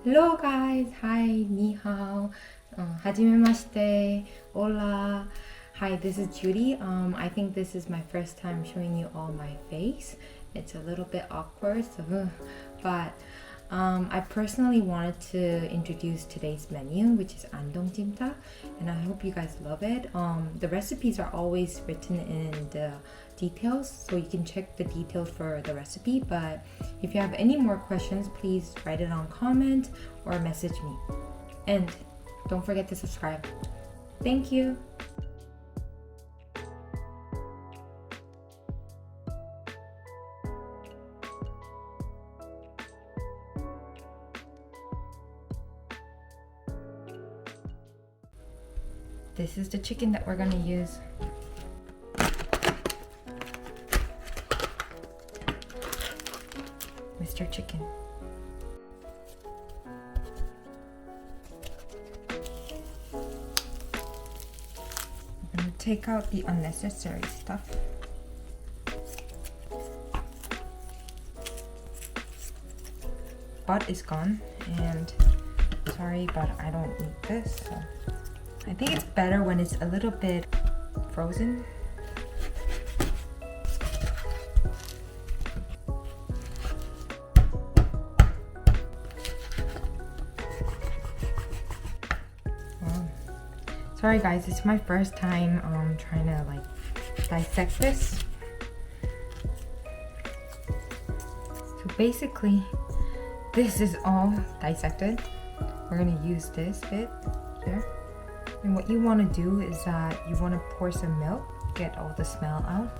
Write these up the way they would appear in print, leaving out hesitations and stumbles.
Hello guys, hi, ni hao, hajimemashite, hola. Hi, this is Judy. I think this is my first time showing you all my face. It's a little bit awkward, but I personally wanted to introduce today's menu, which is Andong Jjimdak, and I hope you guys love it. The recipes are always written in the details, so you can check the details for the recipe, but if you have any more questions, please write it on comment or message me. And don't forget to subscribe. Thank you. This is the chicken that we're gonna use. Mr. Chicken. I'm gonna take out the unnecessary stuff. Butt is gone, and sorry, but I don't need this. So I think it's better when it's a little bit frozen. Sorry guys, it's my first time trying to like dissect this. So basically, this is all dissected. We're gonna use this bit here. And what you want to do is that you want to pour some milk, get all the smell out.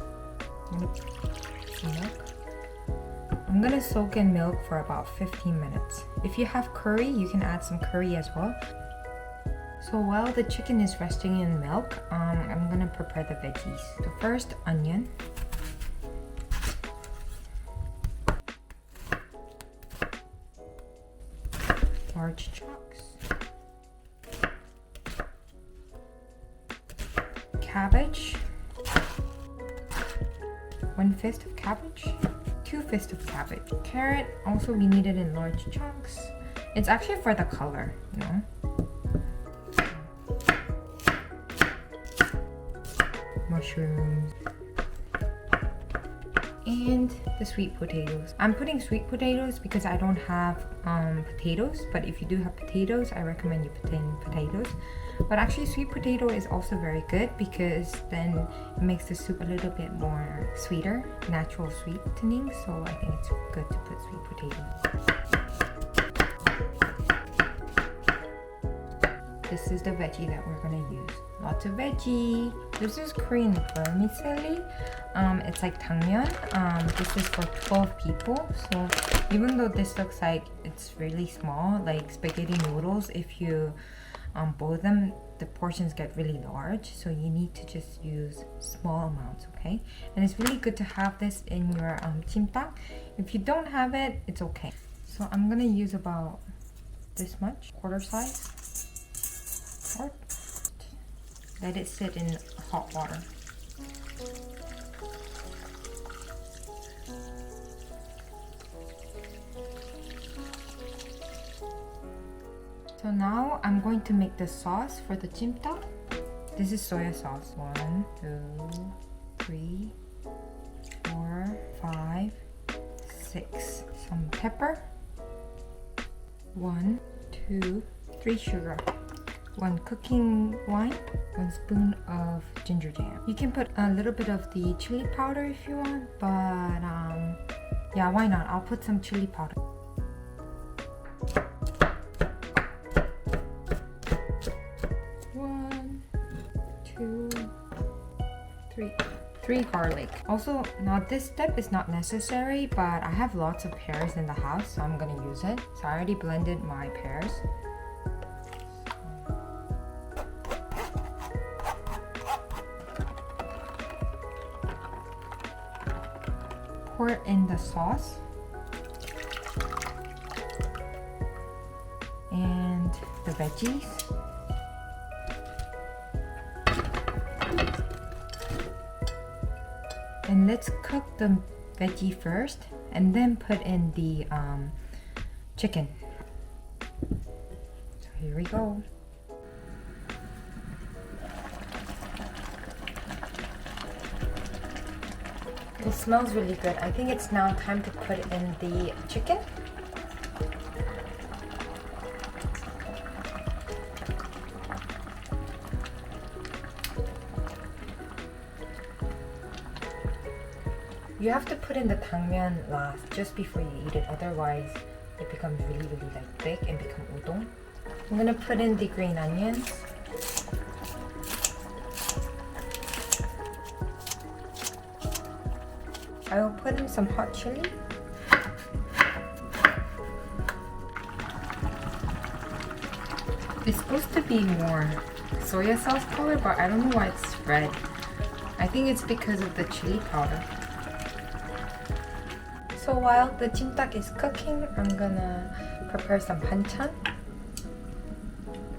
I'm gonna soak in milk for about 15 minutes. If you have curry, you can add some curry as well. So while the chicken is resting in milk, I'm gonna prepare the veggies. So first, onion. Large chunks. Cabbage. 1/5 of cabbage. 2/5 of cabbage. Carrot, also we need it in large chunks. It's actually for the color, you know. Mushrooms, and the sweet potatoes. I'm putting sweet potatoes because I don't have potatoes, but if you do have potatoes, I recommend you put in potatoes. But actually sweet potato is also very good because then it makes the soup a little bit more sweeter, natural sweetening, so I think it's good to put sweet potato. This is the veggie that we're gonna use. Lots of veggie. This is Korean vermicelli. It's like Dangmyeon. This is for 12 people. So even though this looks like it's really small, like spaghetti noodles, if you boil them, the portions get really large. So you need to just use small amounts, okay? And it's really good to have this in your jjimdak. If you don't have it, it's okay. So I'm gonna use about this much, quarter size. Let it sit in hot water. So now I'm going to make the sauce for the jjimdak. This is soy sauce. 1, 2, 3, 4, 5, 6. Some pepper. 1, 2, 3 sugar. 1 cooking wine, 1 spoon of ginger jam. You can put a little bit of the chili powder if you want, but yeah, why not? I'll put some chili powder. 1, 2, 3. 3 garlic. Also, now this step is not necessary, but I have lots of pears in the house, so I'm gonna use it. So I already blended my pears. Pour in the sauce and the veggies. And let's cook the veggie first and then put in the chicken. Here we go. It smells really good. I think it's now time to put in the chicken. You have to put in the Dangmyeon last, just before you eat it. Otherwise, it becomes really like thick and become udon. I'm gonna put in the green onions. I will put in some hot chili. It's supposed to be more soy sauce color, but I don't know why it's red. I think it's because of the chili powder. So while the jjimdak is cooking, I'm gonna prepare some banchan.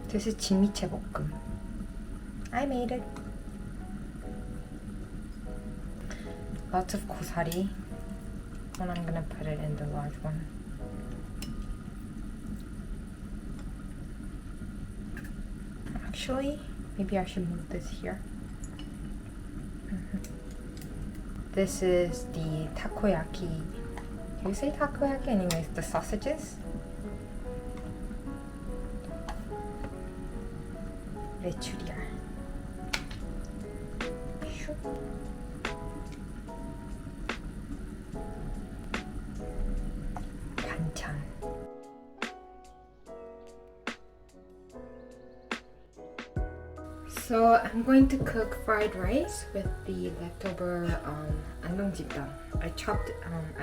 This is jjimmyeon. I made it. Lots of gosari, and I'm gonna put it in the large one. Actually, maybe I should move this here. This is the takoyaki. You say takoyaki? Anyways, the sausages. 레추리알. 반찬. So I'm going to cook fried rice with the leftover Andong Jjimdak. I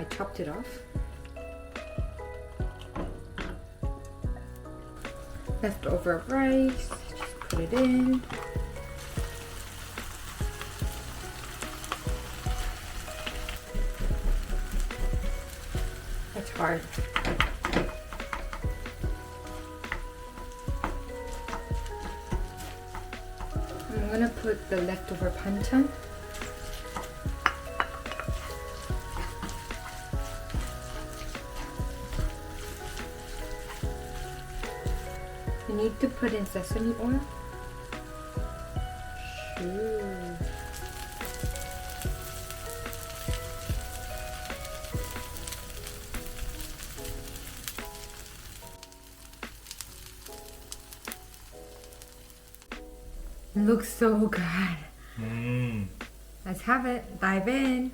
chopped it off. Leftover rice, just put it in. It's hard. I'm gonna put the leftover banchan. You need to put in sesame oil. Ooh. Looks so good. Let's have it. Dive in.